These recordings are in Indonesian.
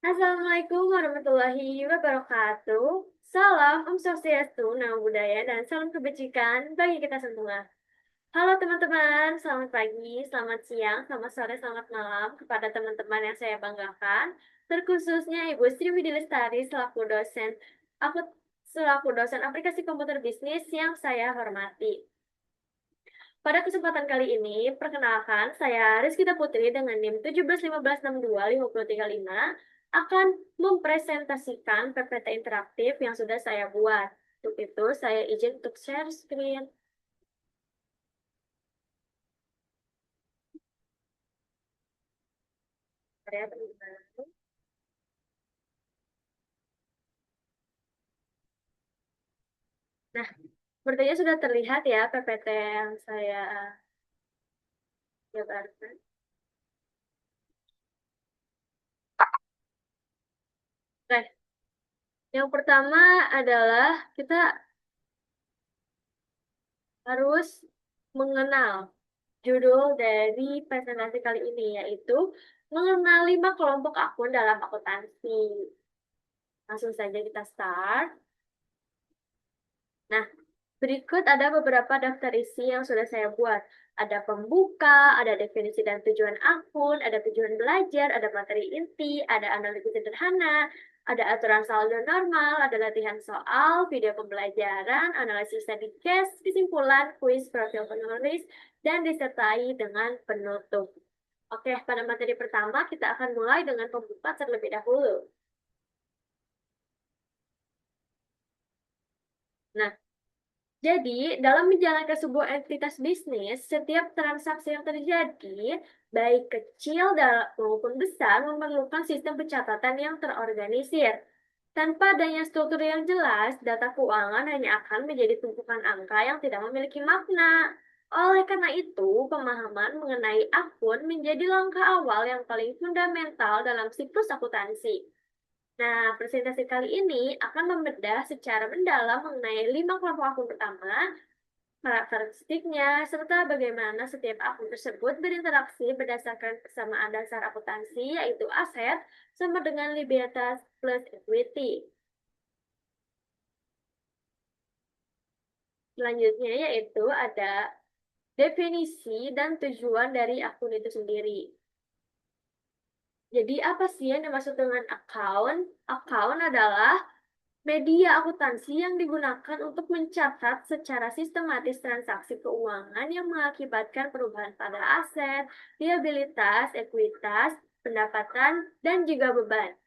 Assalamualaikum warahmatullahi wabarakatuh. Salam Om Swastiastu, Namo Buddhaya, dan salam kebajikan bagi kita semua. Halo teman-teman, selamat pagi, selamat siang, selamat sore, selamat malam kepada teman-teman yang saya banggakan, terkhususnya Ibu Sri Widi Lestari aku selaku dosen aplikasi komputer bisnis yang saya hormati. Pada kesempatan kali ini, perkenalkan saya Rizkita Putri dengan NIM 1715625035 akan mempresentasikan PPT interaktif yang sudah saya buat. Untuk itu, saya izin untuk share screen. Ya, teman-teman. Nah, sepertinya sudah terlihat ya PPT yang saya jabarkan. Oke, yang pertama adalah kita harus mengenal judul dari presentasi kali ini, yaitu mengenal 5 kelompok akun dalam akuntansi. Langsung saja kita start. Nah, berikut ada beberapa daftar isi yang sudah saya buat. Ada pembuka, ada definisi dan tujuan akun, ada tujuan belajar, ada materi inti, ada analisis sederhana, ada aturan saldo normal, ada latihan soal, video pembelajaran, analisis study case, kesimpulan, kuis, profil penulis, dan disertai dengan penutup. Oke, pada materi pertama kita akan mulai dengan pembuka terlebih dahulu. Nah, jadi, dalam menjalankan sebuah entitas bisnis, setiap transaksi yang terjadi, baik kecil maupun besar, memerlukan sistem pencatatan yang terorganisir. Tanpa adanya struktur yang jelas, data keuangan hanya akan menjadi tumpukan angka yang tidak memiliki makna. Oleh karena itu, pemahaman mengenai akun menjadi langkah awal yang paling fundamental dalam siklus akuntansi. Nah, presentasi kali ini akan membedah secara mendalam mengenai 5 kelompok akun pertama, karakteristiknya, serta bagaimana setiap akun tersebut berinteraksi berdasarkan persamaan dasar akuntansi, yaitu aset sama dengan liabilitas plus equity. Selanjutnya yaitu ada definisi dan tujuan dari akun itu sendiri. Jadi apa sih yang dimaksud dengan account? Account adalah media akuntansi yang digunakan untuk mencatat secara sistematis transaksi keuangan yang mengakibatkan perubahan pada aset, liabilitas, ekuitas, pendapatan, dan juga beban.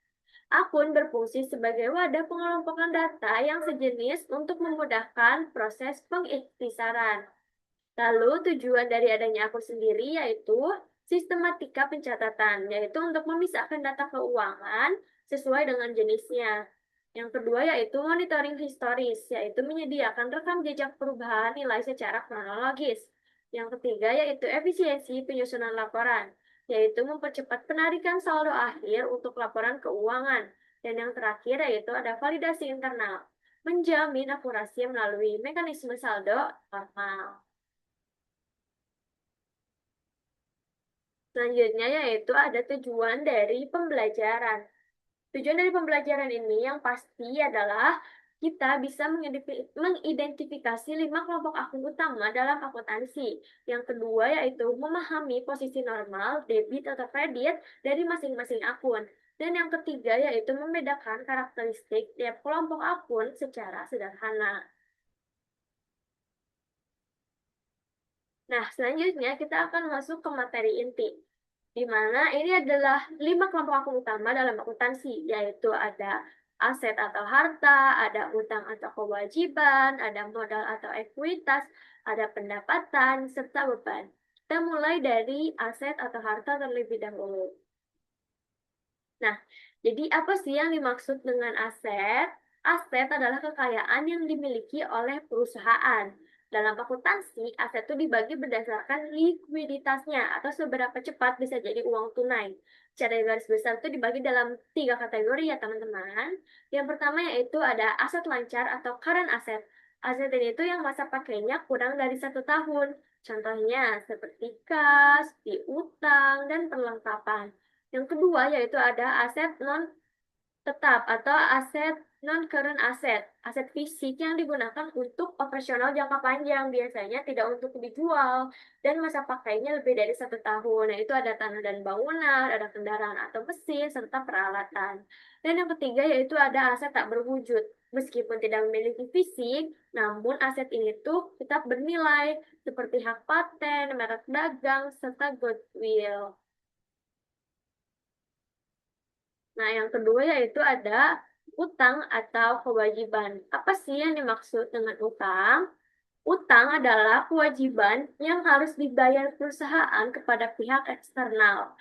Akun berfungsi sebagai wadah pengelompokan data yang sejenis untuk memudahkan proses pengikhtisaran. Lalu tujuan dari adanya akun sendiri yaitu sistematika pencatatan, yaitu untuk memisahkan data keuangan sesuai dengan jenisnya. Yang kedua yaitu monitoring historis, yaitu menyediakan rekam jejak perubahan nilai secara kronologis. Yang ketiga yaitu efisiensi penyusunan laporan, yaitu mempercepat penarikan saldo akhir untuk laporan keuangan. Dan yang terakhir yaitu ada validasi internal, menjamin akurasi melalui mekanisme saldo normal. Selanjutnya yaitu ada tujuan dari pembelajaran. Tujuan dari pembelajaran ini yang pasti adalah kita bisa mengidentifikasi 5 kelompok akun utama dalam akuntansi. Yang kedua yaitu memahami posisi normal, debit atau kredit dari masing-masing akun. Dan yang ketiga yaitu membedakan karakteristik tiap kelompok akun secara sederhana. Nah, selanjutnya kita akan masuk ke materi inti, di mana ini adalah 5 kelompok akun utama dalam akuntansi, yaitu ada aset atau harta, ada utang atau kewajiban, ada modal atau ekuitas, ada pendapatan, serta beban. Kita mulai dari aset atau harta terlebih dahulu. Nah, jadi apa sih yang dimaksud dengan aset? Aset adalah kekayaan yang dimiliki oleh perusahaan. Dalam akuntansi, aset itu dibagi berdasarkan likuiditasnya atau seberapa cepat bisa jadi uang tunai. Secara garis besar itu dibagi dalam 3 kategori ya teman-teman. Yang pertama yaitu ada aset lancar atau current asset. Aset ini itu yang masa pakainya kurang dari 1 tahun. Contohnya seperti kas, piutang, dan perlengkapan. Yang kedua yaitu ada aset non Tetap atau aset non-current asset, aset fisik yang digunakan untuk operasional jangka panjang, biasanya tidak untuk dijual, dan masa pakainya lebih dari 1 tahun. Nah, itu ada tanah dan bangunan, ada kendaraan atau mesin, serta peralatan. Dan yang ketiga yaitu ada aset tak berwujud. Meskipun tidak memiliki fisik, namun aset ini tuh tetap bernilai, seperti hak paten, merek dagang, serta goodwill. Nah, yang kedua yaitu ada utang atau kewajiban. Apa sih yang dimaksud dengan utang? Utang adalah kewajiban yang harus dibayar perusahaan kepada pihak eksternal.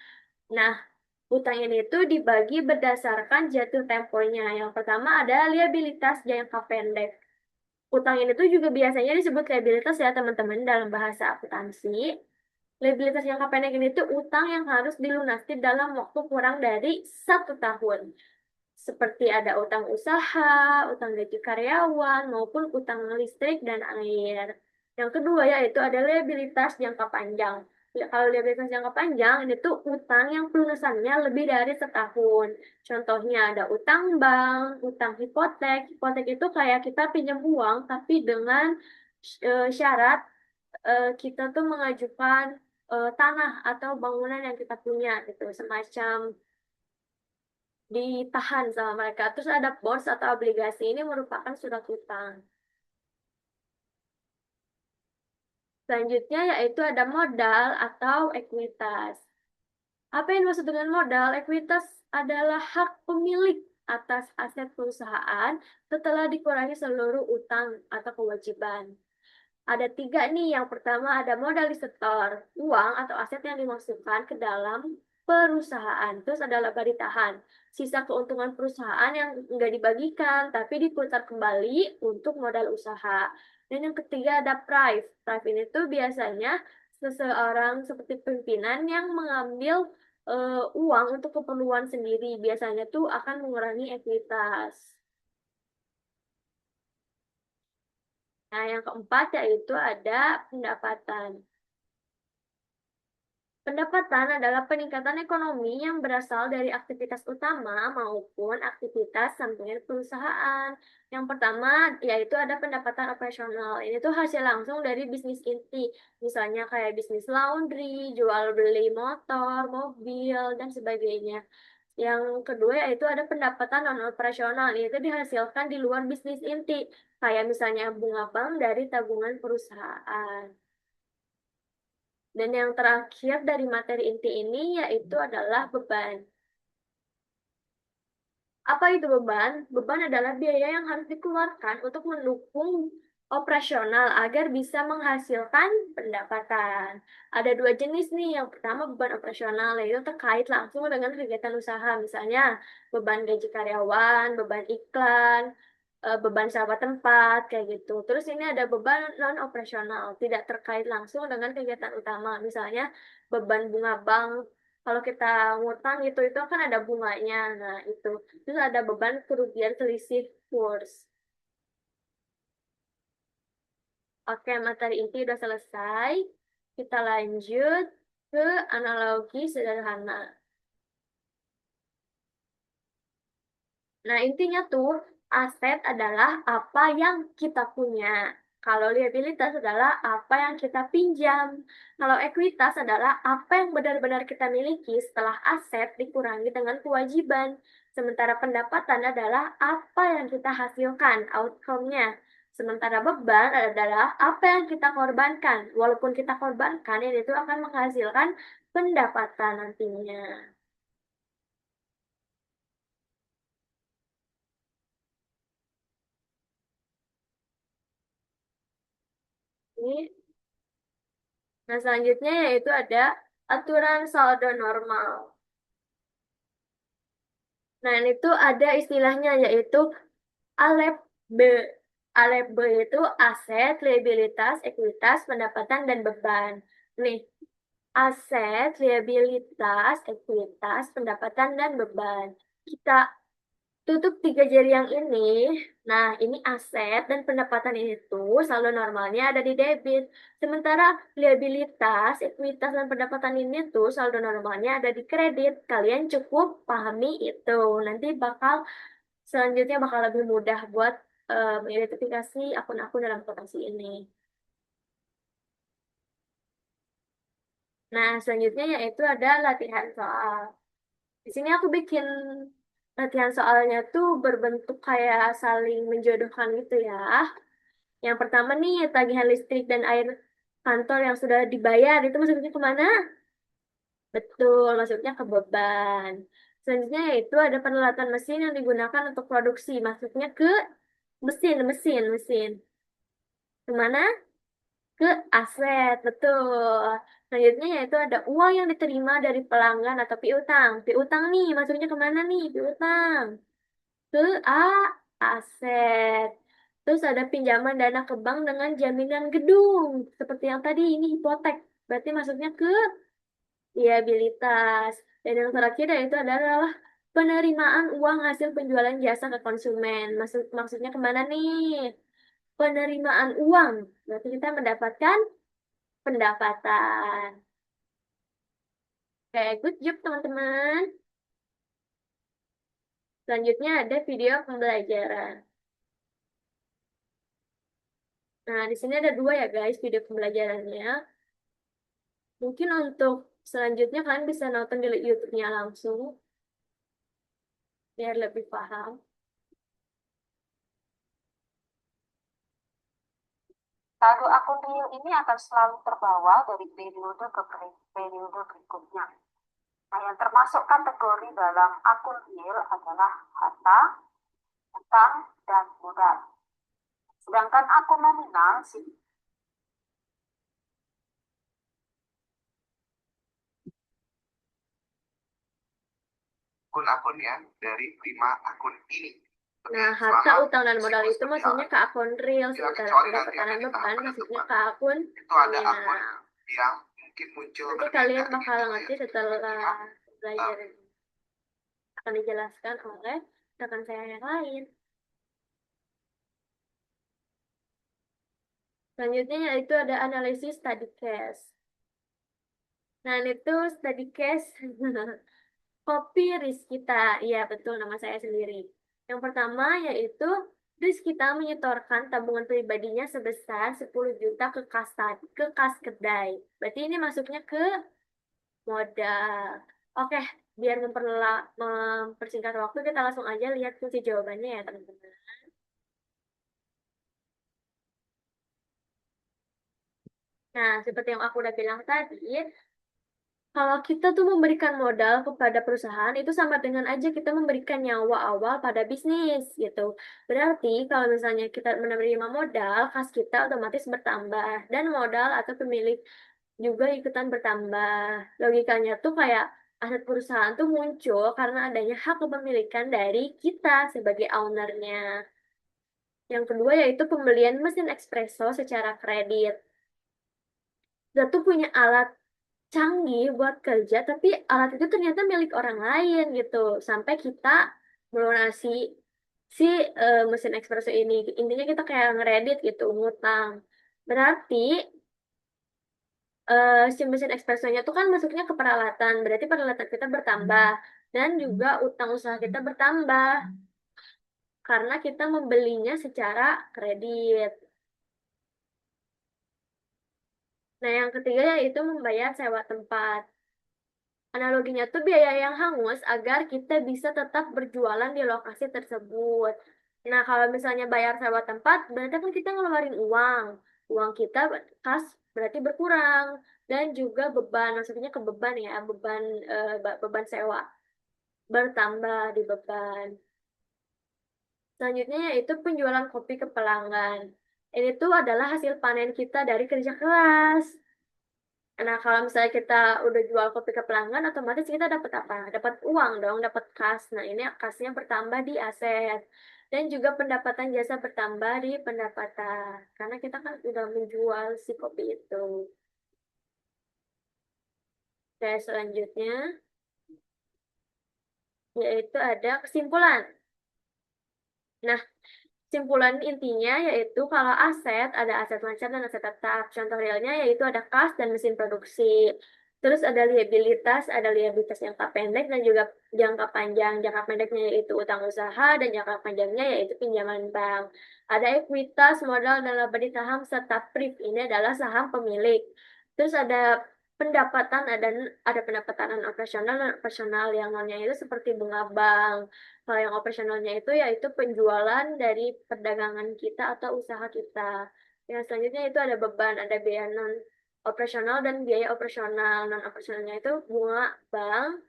Nah, utang ini itu dibagi berdasarkan jatuh temponya. Yang pertama ada liabilitas jangka pendek. Utang ini tuh juga biasanya disebut liabilitas ya teman-teman dalam bahasa akuntansi. Liabilitas jangka pendek ini tuh utang yang harus dilunasi dalam waktu kurang dari 1 tahun seperti ada utang usaha, utang gaji karyawan, maupun utang listrik dan air. Yang kedua yaitu ada liabilitas jangka panjang. Kalau liabilitas jangka panjang ini tuh utang yang pelunasannya lebih dari 1 tahun. Contohnya ada utang bank, utang hipotek. Hipotek itu kayak kita pinjam uang tapi dengan syarat kita tuh mengajukan tanah atau bangunan yang kita punya gitu, semacam ditahan sama mereka. Terus ada bonds atau obligasi ini merupakan surat utang. Selanjutnya yaitu ada modal atau ekuitas. Apa yang dimaksud dengan modal? Ekuitas adalah hak pemilik atas aset perusahaan setelah dikurangi seluruh utang atau kewajiban. Ada tiga nih. Yang pertama ada modal disetor, uang atau aset yang dimasukkan ke dalam perusahaan. Terus ada laba ditahan, sisa keuntungan perusahaan yang enggak dibagikan, tapi diputar kembali untuk modal usaha. Dan yang ketiga ada prive. Prive ini tuh biasanya seseorang seperti pimpinan yang mengambil uang untuk keperluan sendiri. Biasanya tuh akan mengurangi ekuitas. Nah, yang keempat yaitu ada pendapatan. Pendapatan adalah peningkatan ekonomi yang berasal dari aktivitas utama maupun aktivitas sampingan perusahaan. Yang pertama yaitu ada pendapatan operasional. Ini tuh hasil langsung dari bisnis inti. Misalnya kayak bisnis laundry, jual beli motor, mobil, dan sebagainya. Yang kedua yaitu ada pendapatan non-operasional. Itu dihasilkan di luar bisnis inti. Kayak misalnya bunga bank dari tabungan perusahaan. Dan yang terakhir dari materi inti ini yaitu adalah beban. Apa itu beban? Beban adalah biaya yang harus dikeluarkan untuk mendukung operasional agar bisa menghasilkan pendapatan. Ada dua jenis nih. Yang pertama beban operasional, yaitu terkait langsung dengan kegiatan usaha. Misalnya beban gaji karyawan, beban iklan, beban sewa tempat, kayak gitu. Terus ini ada beban non-operasional, tidak terkait langsung dengan kegiatan utama. Misalnya beban bunga bank, kalau kita ngutang itu kan ada bunganya. Nah, itu. Terus ada beban kerugian selisih kurs. Oke, materi inti udah selesai. Kita lanjut ke analogi sederhana. Nah, intinya tuh aset adalah apa yang kita punya. Kalau liabilitas adalah apa yang kita pinjam. Kalau ekuitas adalah apa yang benar-benar kita miliki setelah aset dikurangi dengan kewajiban. Sementara pendapatan adalah apa yang kita hasilkan, outcome-nya. Sementara beban adalah apa yang kita korbankan. Walaupun kita korbankan, ini itu akan menghasilkan pendapatan nantinya. Ini Nah, selanjutnya yaitu ada aturan saldo normal. Nah, ini tuh ada istilahnya yaitu ALEB B. ALEB B itu aset, liabilitas, ekuitas, pendapatan, dan beban. Nih, aset, liabilitas, ekuitas, pendapatan, dan beban. Kita Tutup tiga jari yang ini. Nah, ini aset dan pendapatan ini tuh saldo normalnya ada di debit. Sementara liabilitas, ekuitas, dan pendapatan ini tuh saldo normalnya ada di kredit. Kalian cukup pahami itu. Nanti selanjutnya bakal lebih mudah buat mengidentifikasi akun-akun dalam kotasi ini. Nah, selanjutnya yaitu ada latihan soal. Di sini aku bikin latihan soalnya tuh berbentuk kayak saling menjodohkan gitu ya. Yang pertama nih, tagihan listrik dan air kantor yang sudah dibayar, itu maksudnya kemana? Betul, maksudnya ke beban. Selanjutnya yaitu ada peralatan mesin yang digunakan untuk produksi, maksudnya ke mesin. Kemana? Ke aset, betul. Selanjutnya yaitu ada uang yang diterima dari pelanggan atau piutang. Piutang nih, maksudnya kemana nih? Piutang. Ke A, aset. Terus ada pinjaman dana ke bank dengan jaminan gedung. Seperti yang tadi, ini hipotek. Berarti maksudnya ke liabilitas. Dan yang terakhir yaitu adalah penerimaan uang hasil penjualan jasa ke konsumen. Maksudnya kemana nih? Penerimaan uang. Berarti kita mendapatkan pendapatan. Oke, good job teman-teman. Selanjutnya ada video pembelajaran. Nah, di sini ada dua ya guys video pembelajarannya. Mungkin untuk selanjutnya kalian bisa nonton di YouTube-nya langsung, biar lebih paham. Saldo akun real ini akan selalu terbawa dari periode ke periode berikutnya. Nah, yang termasuk kategori dalam akun real adalah harta, utang, dan modal. Sedangkan akun nominal akun-akun ya dari 5 akun ini. Nah, harta, utang, dan modal itu maksudnya ke akun real, sementara pendapatan dan beban maksudnya ke akun itu ada akun yang mungkin muncul. Nanti kalian bakal ngerti setelah belajar ini. Akan dijelaskan oleh rekan saya yang lain. Selanjutnya yaitu ada analisis study case. Nah, itu study case copy risk kita. Iya, betul nama saya sendiri. Yang pertama yaitu risk kita menyetorkan tabungan pribadinya sebesar 10 juta ke kas kedai. Berarti ini masuknya ke modal. Oke, biar mempersingkat waktu, kita langsung aja lihat kunci jawabannya ya, teman-teman. Nah, seperti yang aku udah bilang tadi, kalau kita tuh memberikan modal kepada perusahaan, itu sama dengan aja kita memberikan nyawa awal pada bisnis, gitu. Berarti, kalau misalnya kita menerima modal, kas kita otomatis bertambah. Dan modal atau pemilik juga ikutan bertambah. Logikanya tuh kayak aset perusahaan tuh muncul karena adanya hak kepemilikan dari kita sebagai ownernya. Yang kedua yaitu pembelian mesin espresso secara kredit. Kita tuh punya alat canggih buat kerja, tapi alat itu ternyata milik orang lain gitu. Sampai kita melunasi si mesin espresso ini. Intinya kita kayak ngeredit gitu, ngutang. Berarti si mesin espressonya tuh kan masuknya ke peralatan, berarti peralatan kita bertambah dan juga utang usaha kita bertambah karena kita membelinya secara kredit. Nah, yang ketiga yaitu membayar sewa tempat. Analoginya tuh biaya yang hangus agar kita bisa tetap berjualan di lokasi tersebut. Nah, kalau misalnya bayar sewa tempat, berarti kan kita ngeluarin uang. Uang kita kas berarti berkurang. Dan juga beban, maksudnya ke beban ya, beban sewa bertambah di beban. Selanjutnya yaitu penjualan kopi ke pelanggan. Ini tuh adalah hasil panen kita dari kerja keras. Nah, kalau misalnya kita udah jual kopi ke pelanggan, otomatis kita dapat apa? Dapat uang dong, dapat kas. Nah, ini kasnya bertambah di aset. Dan juga pendapatan jasa bertambah di pendapatan. Karena kita kan udah menjual si kopi itu. Oke, selanjutnya yaitu ada kesimpulan. Nah, simpulan intinya yaitu kalau aset, ada aset lancar dan aset tetap. Contoh realnya yaitu ada kas dan mesin produksi. Terus ada liabilitas jangka pendek dan juga jangka panjang. Jangka pendeknya yaitu utang usaha dan jangka panjangnya yaitu pinjaman bank. Ada ekuitas, modal, dan laba di saham serta PRIP. Ini adalah saham pemilik. Terus ada pendapatan non operasional dan operasional yang nolnya itu seperti bunga bank. Kalau yang operasionalnya itu yaitu penjualan dari perdagangan kita atau usaha kita. Yang selanjutnya itu ada beban, ada biaya non operasional dan biaya operasional. Non operasionalnya itu bunga bank,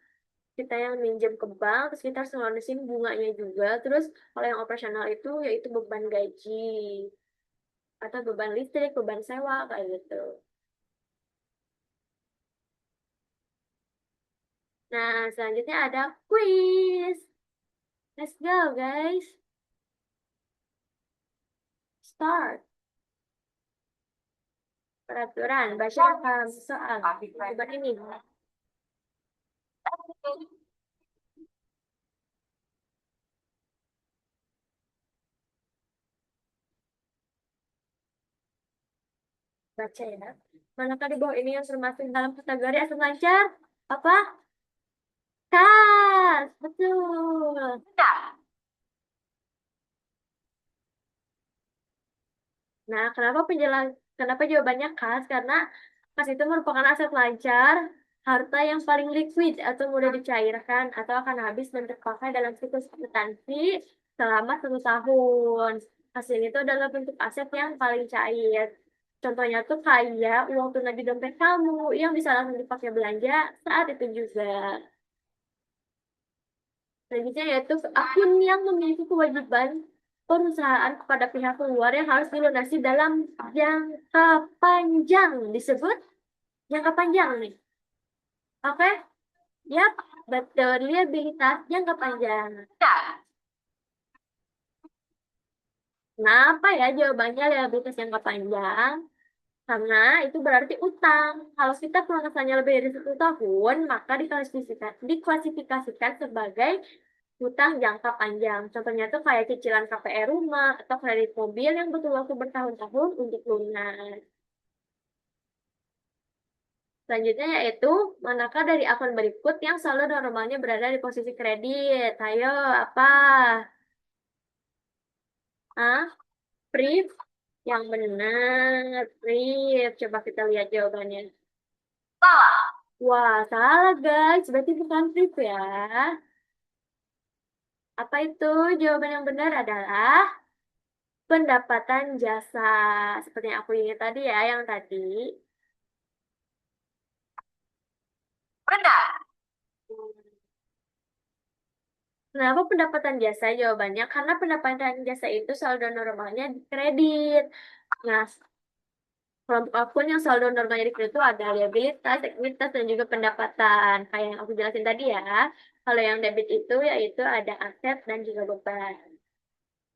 kita yang minjem ke bank, terus kita harus ngelunasin bunganya juga. Terus kalau yang operasional itu yaitu beban gaji atau beban listrik, beban sewa kayak gitu. Nah, selanjutnya ada quiz. Let's go, guys. Start. Peraturan, baca dan paham soal. Coba ini. Baca ya. Manakah di bawah ini yang termasuk dalam kategori aset lancar? Apa? Kas. Betul. Nah, kenapa jawabannya kas? Karena kas itu merupakan aset lancar, harta yang paling liquid atau mudah dicairkan atau akan habis dan terpakai dalam siklus akuntansi selama 1 tahun. Hasil itu adalah bentuk aset yang paling cair. Contohnya tuh kayak uang tunai di dompet kamu yang bisa langsung dipakai belanja saat itu juga. Selanjutnya yaitu akun yang memiliki kewajiban perusahaan kepada pihak luar yang harus dilunasi dalam jangka panjang. Disebut jangka panjang nih. Oke? Yap, betul. Liabilitas jangka panjang. Kenapa ya jawabannya liabilitas jangka panjang? Karena itu berarti utang. Kalau kita pelunasannya lebih dari 1 tahun, maka diklasifikasikan sebagai utang jangka panjang. Contohnya tuh kayak cicilan KPR rumah atau kredit mobil yang butuh waktu bertahun-tahun untuk lunas. Selanjutnya yaitu, manakah dari akun berikut yang saldo normalnya berada di posisi kredit? Ayo, apa? Ah, Prif? Yang benar, Prif. Coba kita lihat jawabannya. Wah, salah guys. Berarti bukan Prif ya. Apa itu? Jawaban yang benar adalah pendapatan jasa. Seperti yang aku ingat tadi ya, yang tadi. Kenapa pendapatan jasa? Jawabannya karena pendapatan jasa itu saldo normalnya di kredit. Nah, kelompok akun yang saldo normalnya di kredit itu ada liabilitas, ekuitas, dan juga pendapatan. Kayak yang aku jelasin tadi ya. Kalau yang debit itu yaitu ada aset dan juga beban.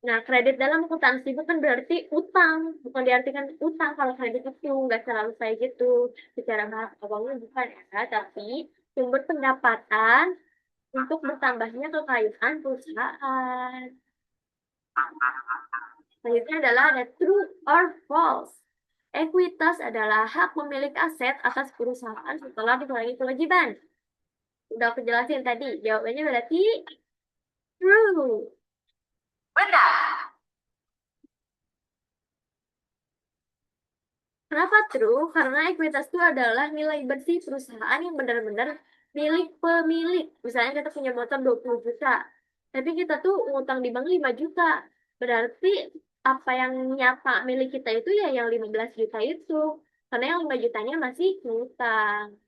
Nah, kredit dalam akuntansi bukan berarti utang. Bukan diartikan utang kalau kredit itu nggak selalu kayak gitu. Secara bahasa awalnya bukan ya. Tapi sumber pendapatan untuk bertambahnya kekayaan perusahaan. Selanjutnya adalah ada true or false. Ekuitas adalah hak pemilik aset atas perusahaan setelah dikurangi kewajiban. Udah aku jelasin tadi, jawabannya berarti true. Kenapa true? Karena ekuitas itu adalah nilai bersih perusahaan yang benar-benar milik pemilik. Misalnya kita punya motor 20 juta, tapi kita tuh ngutang di bank 5 juta. Berarti apa yang nyata milik kita itu ya yang 15 juta itu. Karena yang 5 jutanya masih ngutang.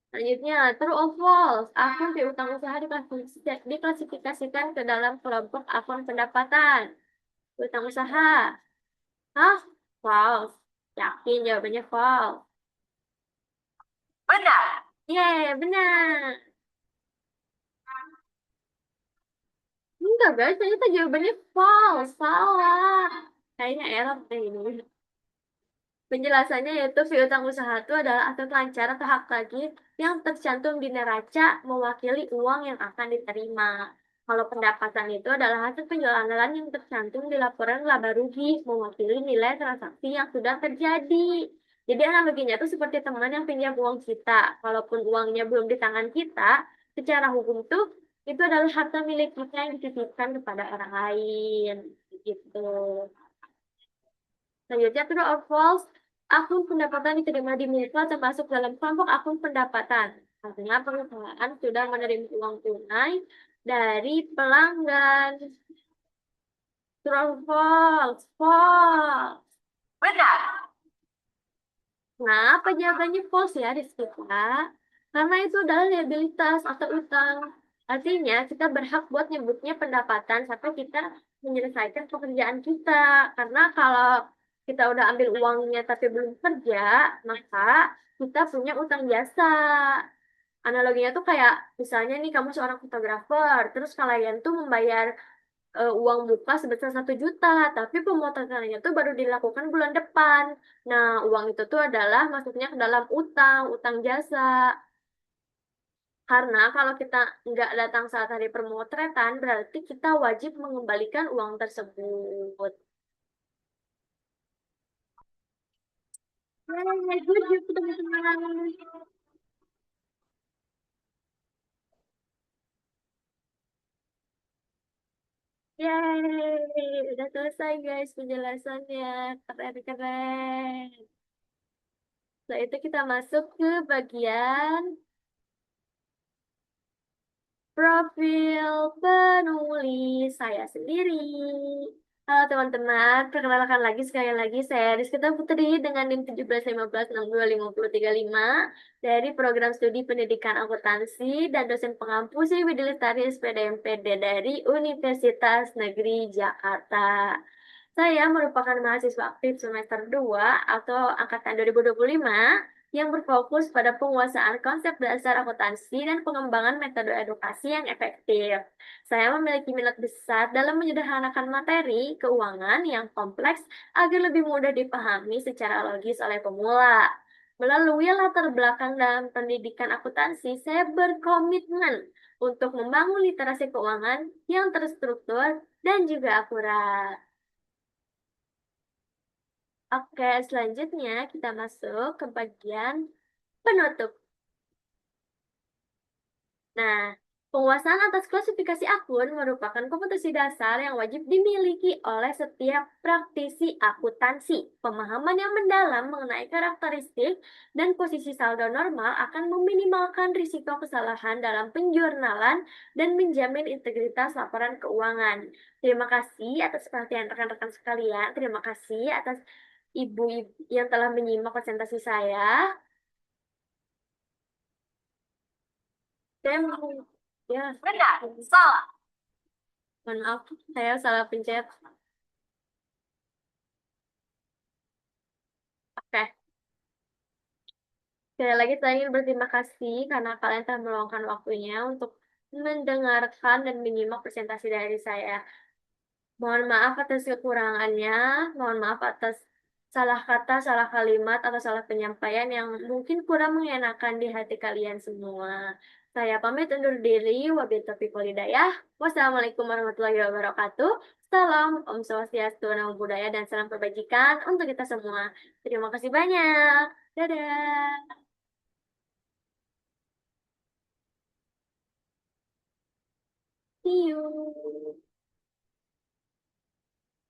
Selanjutnya, true or false? Akun piutang usaha diklasifikasikan ke dalam kelompok akun pendapatan. Piutang usaha. Hah? False. Yakin jawabannya false. Yeay, benar. Enggak, guys. Ternyata jawabannya false. Salah. Kayaknya error deh ini. Penjelasannya yaitu piutang usaha itu adalah aset lancar atau hak tagih yang tercantum di neraca mewakili uang yang akan diterima. Kalau pendapatan itu adalah hasil penjualan yang tercantum di laporan laba rugi, mewakili nilai transaksi yang sudah terjadi. Jadi analoginya itu seperti teman yang pinjam uang kita. Kalaupun uangnya belum di tangan kita, secara hukum tuh itu adalah harta milik kita yang dititipkan kepada orang lain. Gitu. Selanjutnya, true or false, akun pendapatan diterima di Mitra termasuk dalam kelompok akun pendapatan. Artinya perusahaan sudah menerima uang tunai dari pelanggan. True or false? False. Benar. Kenapa jawabannya false ya, Rizky? Karena itu adalah liabilitas atau utang. Artinya kita berhak buat nyebutnya pendapatan sampai kita menyelesaikan pekerjaan kita. Karena kalau kita udah ambil uangnya tapi belum kerja, maka kita punya utang jasa. Analoginya tuh kayak misalnya nih kamu seorang fotografer, terus kalian tuh membayar uang muka sebesar 1 juta, tapi pemotongannya tuh baru dilakukan bulan depan. Nah, uang itu tuh adalah masuknya ke dalam utang, utang jasa. Karena kalau kita nggak datang saat hari pemotretan, berarti kita wajib mengembalikan uang tersebut. Yeay, good job teman-teman. Yeay, udah selesai guys penjelasannya. Keren-keren. Setelah itu kita masuk ke bagian profil penulis saya sendiri. Halo teman-teman, perkenalkan lagi sekali lagi saya Rizkyta Putri dengan NIM 1715625035 dari program studi pendidikan akuntansi dan dosen pengampu Sri Widya Lestari SPDMPD dari Universitas Negeri Jakarta. Saya merupakan mahasiswa aktif semester 2 atau angkatan 2025 yang berfokus pada penguasaan konsep dasar akuntansi dan pengembangan metode edukasi yang efektif. Saya memiliki minat besar dalam menyederhanakan materi keuangan yang kompleks agar lebih mudah dipahami secara logis oleh pemula. Melalui latar belakang dalam pendidikan akuntansi, saya berkomitmen untuk membangun literasi keuangan yang terstruktur dan juga akurat. Oke, selanjutnya kita masuk ke bagian penutup. Nah, penguasaan atas klasifikasi akun merupakan kompetensi dasar yang wajib dimiliki oleh setiap praktisi akuntansi. Pemahaman yang mendalam mengenai karakteristik dan posisi saldo normal akan meminimalkan risiko kesalahan dalam penjurnalan dan menjamin integritas laporan keuangan. Terima kasih atas perhatian rekan-rekan sekalian. Terima kasih atas ibu-ibu yang telah menyimak presentasi saya. Saya mau, ya, Benar. Salah. mohon maaf, saya salah pencet. Oke, sekali lagi saya ingin berterima kasih karena kalian telah meluangkan waktunya untuk mendengarkan dan menyimak presentasi dari saya. Mohon maaf atas kekurangannya, mohon maaf atas salah kata, salah kalimat, atau salah penyampaian yang mungkin kurang mengenakan di hati kalian semua. Saya pamit undur diri, wabillahi taufiq wal hidayah. Wassalamualaikum warahmatullahi wabarakatuh. Salam, Om Swastiastu, Namo Buddhaya, dan salam kebajikan untuk kita semua. Terima kasih banyak. Dadah. See you.